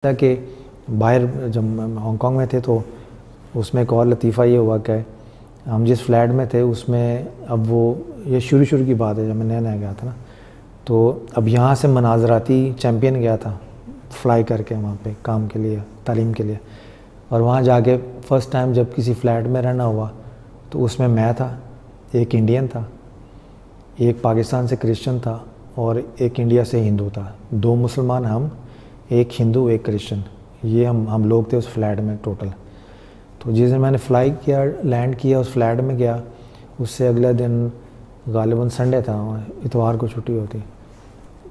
تھا کہ باہر جب ہانگ کانگ میں تھے تو اس میں ایک اور لطیفہ یہ ہوا کہ ہم جس فلیٹ میں تھے اس میں اب وہ یہ شروع کی بات ہے جب میں نیا نیا گیا تھا نا، تو اب یہاں سے مناظراتی چیمپئن گیا تھا فلائی کر کے وہاں پہ کام کے لیے، تعلیم کے لیے، اور وہاں جا کے فرسٹ ٹائم جب کسی فلیٹ میں رہنا ہوا تو اس میں تھا، ایک انڈین تھا، ایک پاکستان سے کرسچن تھا اور ایک انڈیا سے ہندو تھا، دو مسلمان ہم، ایک ہندو ایک کرسچن، یہ ہم لوگ تھے اس فلیٹ میں ٹوٹل۔ تو جس دن میں نے فلائی کیا، لینڈ کیا اس فلیٹ میں گیا، اس سے اگلے دن غالباً سنڈے تھا، اتوار کو چھٹی ہوتی،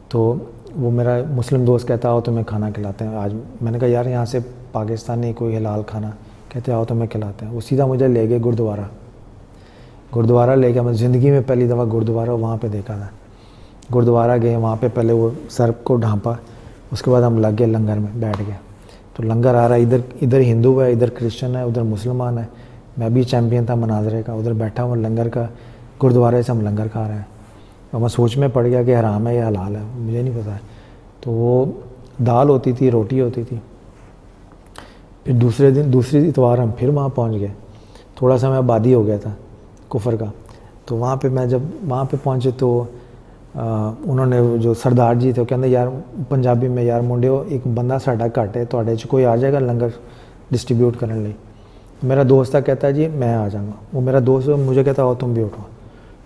تو وہ میرا مسلم دوست کہتا آؤ تمہیں کھانا کھلاتے ہیں آج۔ میں نے کہا یار یہاں سے پاکستانی کوئی حلال کھانا، کہتے آؤ تمہیں کھلاتے ہیں۔ وہ سیدھا مجھے لے گئے گردوارہ لے گیا، میں زندگی میں پہلی دفعہ گردوارہ وہاں پہ دیکھا تھا۔ گردوارہ گئے، وہاں پہ پہلے وہ سر کو ڈھانپا، اس کے بعد ہم لگ گئے لنگر میں بیٹھ گئے۔ تو لنگر آ رہا ہے، ادھر ہندو ہے، ادھر کرسچن ہے، ادھر مسلمان ہے، میں بھی چیمپئن تھا مناظرے کا، ادھر بیٹھا ہوں لنگر کا، گردوارے سے ہم لنگر کھا رہے ہیں، اور میں سوچ میں پڑ گیا کہ حرام ہے یا حلال ہے، مجھے نہیں پتا ہے۔ تو وہ دال ہوتی تھی، روٹی ہوتی تھی۔ پھر دوسری اتوار ہم پھر وہاں پہنچ گئے، تھوڑا سا میں آبادی ہو گیا تھا کفر کا، تو وہاں پہ میں جب وہاں پہ پہنچے تو انہوں نے جو سردار جی تھے وہ کہتے یار پنجابی میں، یار منڈیو ایک بندہ ساڈا گھٹ ہے، تواڈے چ کوئی آ جائے گا لنگر ڈسٹریبیوٹ کرنے لئی؟ میرا دوست تھا، کہتا ہے جی میں آ جاؤں گا۔ وہ میرا دوست مجھے کہتا آؤ تم بھی اٹھو،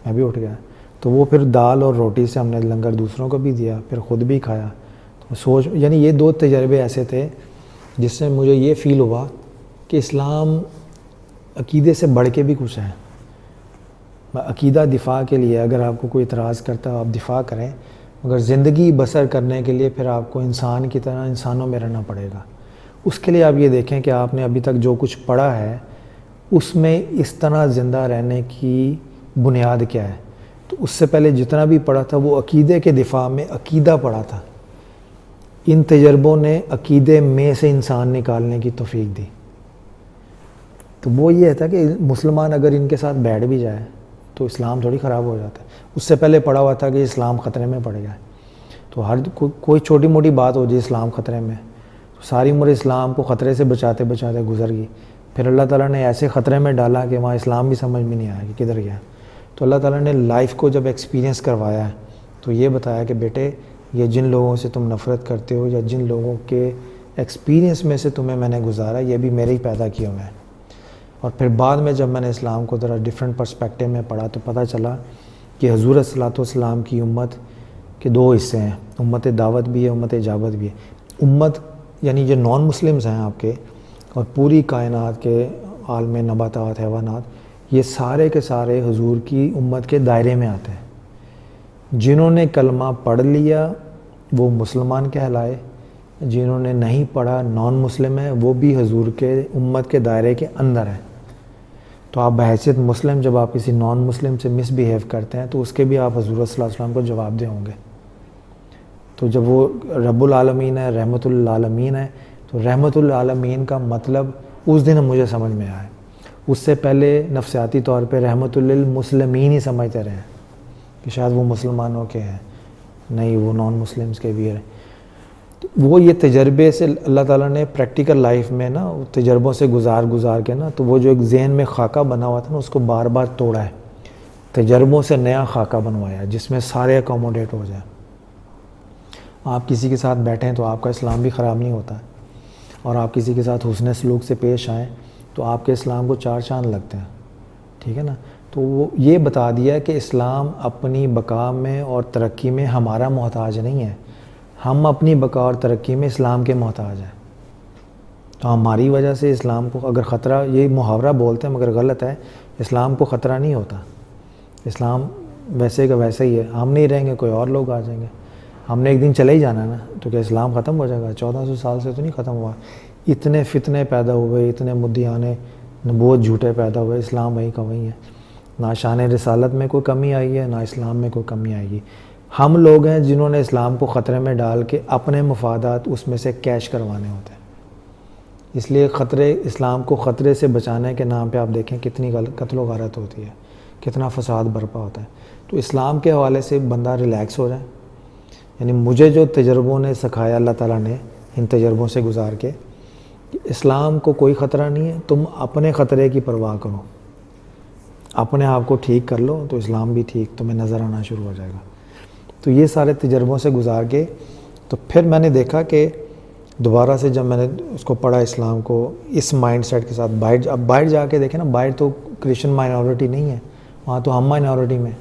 میں بھی اٹھ گیا۔ تو وہ پھر دال اور روٹی سے ہم نے لنگر دوسروں کو بھی دیا، پھر خود بھی کھایا۔ تو یعنی یہ دو تجربے ایسے تھے جس سے مجھے یہ فیل ہوا کہ اسلام عقیدے سے بڑھ کے بھی کچھ ہے۔ عقیدہ دفاع کے لیے اگر آپ کو کوئی اعتراض کرتا ہے آپ دفاع کریں، مگر زندگی بسر کرنے کے لیے پھر آپ کو انسان کی طرح انسانوں میں رہنا پڑے گا۔ اس کے لیے آپ یہ دیکھیں کہ آپ نے ابھی تک جو کچھ پڑھا ہے اس میں اس طرح زندہ رہنے کی بنیاد کیا ہے۔ تو اس سے پہلے جتنا بھی پڑھا تھا وہ عقیدے کے دفاع میں عقیدہ پڑھا تھا۔ ان تجربوں نے عقیدے میں سے انسان نکالنے کی توفیق دی۔ تو وہ یہ تھا کہ مسلمان اگر ان کے ساتھ بیٹھ بھی جائے تو اسلام تھوڑی خراب ہو جاتا ہے۔ اس سے پہلے پڑھا ہوا تھا کہ اسلام خطرے میں پڑ گیا ہے، تو کوئی چھوٹی موٹی بات ہو جائے اسلام خطرے میں، تو ساری عمر اسلام کو خطرے سے بچاتے بچاتے گزر گئی، پھر اللہ تعالیٰ نے ایسے خطرے میں ڈالا کہ وہاں اسلام بھی سمجھ میں نہیں آیا کہ کدھر گیا۔ تو اللہ تعالیٰ نے لائف کو جب ایکسپیرینس کروایا ہے تو یہ بتایا کہ بیٹے یہ جن لوگوں سے تم نفرت کرتے ہو یا جن لوگوں کے ایکسپیرینس میں سے تمہیں میں نے گزارا، یہ بھی میرے ہی پیدا کیے ہوئے ہیں۔ اور پھر بعد میں جب میں نے اسلام کو ذرا ڈیفرنٹ پرسپیکٹیو میں پڑھا تو پتہ چلا کہ حضور صلی اللہ علیہ وسلم کی امت کے دو حصے ہیں، امت دعوت بھی ہے، امت اجابت بھی ہے۔ امت یعنی جو نان مسلمز ہیں آپ کے اور پوری کائنات کے عالم نباتات، حیوانات، یہ سارے کے سارے حضور کی امت کے دائرے میں آتے ہیں۔ جنہوں نے کلمہ پڑھ لیا وہ مسلمان کہلائے، جنہوں نے نہیں پڑھا نان مسلم ہے، وہ بھی حضور کے امت کے دائرے کے اندر ہے۔ تو آپ بحیثیت مسلم جب آپ کسی نان مسلم سے مس بیہیو کرتے ہیں تو اس کے بھی آپ حضور صلی اللہ علیہ وسلم کو جواب دے ہوں گے۔ تو جب وہ رب العالمین ہے، رحمت للعالمین ہے، تو رحمت للعالمین کا مطلب اس دن مجھے سمجھ میں آیا۔ اس سے پہلے نفسیاتی طور پہ رحمت للمسلمین ہی سمجھتے رہے کہ شاید وہ مسلمانوں کے ہیں، نہیں وہ نان مسلمز کے بھی ہیں۔ وہ یہ تجربے سے اللہ تعالیٰ نے پریکٹیکل لائف میں نا تجربوں سے گزار کے نا، تو وہ جو ایک ذہن میں خاکہ بنا ہوا تھا نا اس کو بار بار توڑا ہے، تجربوں سے نیا خاکہ بنوایا جس میں سارے اکوموڈیٹ ہو جائیں۔ آپ کسی کے ساتھ بیٹھیں تو آپ کا اسلام بھی خراب نہیں ہوتا، اور آپ کسی کے ساتھ حسن سلوک سے پیش آئیں تو آپ کے اسلام کو 4 چاند لگتے ہیں، ٹھیک ہے نا۔ تو وہ یہ بتا دیا کہ اسلام اپنی بقا میں اور ترقی میں ہمارا محتاج نہیں ہے، ہم اپنی بقا اور ترقی میں اسلام کے محتاج ہیں۔ تو ہماری وجہ سے اسلام کو اگر خطرہ، یہ محاورہ بولتے ہیں مگر غلط ہے، اسلام کو خطرہ نہیں ہوتا، اسلام ویسے کا ویسے ہی ہے۔ ہم نہیں رہیں گے کوئی اور لوگ آ جائیں گے، ہم نے ایک دن چلے ہی جانا ہے نا، تو کیا اسلام ختم ہو جائے گا؟ 1400 سال سے تو نہیں ختم ہوا۔ اتنے فتنے پیدا ہوئے، اتنے مدعیان نبوت جھوٹے پیدا ہوئے، اسلام وہیں کا وہیں ہے۔ نہ شان رسالت میں کوئی کمی آئی ہے، نہ اسلام میں کوئی کمی آئے گی۔ ہم لوگ ہیں جنہوں نے اسلام کو خطرے میں ڈال کے اپنے مفادات اس میں سے کیش کروانے ہوتے ہیں۔ اس لیے اسلام کو خطرے سے بچانے کے نام پہ آپ دیکھیں کتنی قتل و غارت ہوتی ہے، کتنا فساد برپا ہوتا ہے۔ تو اسلام کے حوالے سے بندہ ریلیکس ہو جائے، یعنی مجھے جو تجربوں نے سکھایا اللہ تعالیٰ نے ان تجربوں سے گزار کے کہ اسلام کو کوئی خطرہ نہیں ہے، تم اپنے خطرے کی پرواہ کرو، اپنے آپ کو ٹھیک کر لو تو اسلام بھی ٹھیک تمہیں نظر آنا شروع ہو جائے گا۔ تو یہ سارے تجربوں سے گزار کے تو پھر میں نے دیکھا کہ دوبارہ سے جب میں نے اس کو پڑھا اسلام کو اس مائنڈ سیٹ کے ساتھ، اب باہر جا کے دیکھیں نا، باہر تو کرسچن مائنورٹی نہیں ہے، وہاں تو ہم مائنورٹی میں،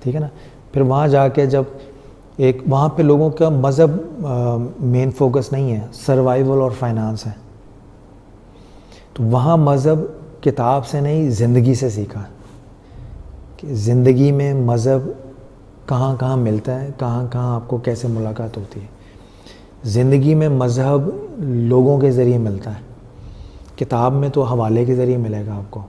ٹھیک ہے نا۔ پھر وہاں جا کے جب ایک وہاں پہ لوگوں کا مذہب مین فوکس نہیں ہے، سروائیول اور فائنانس ہے، تو وہاں مذہب کتاب سے نہیں زندگی سے سیکھا کہ زندگی میں مذہب کہاں کہاں ملتا ہے، کہاں کہاں آپ کو کیسے ملاقات ہوتی ہے۔ زندگی میں مذہب لوگوں کے ذریعے ملتا ہے، کتاب میں تو حوالے کے ذریعے ملے گا آپ کو۔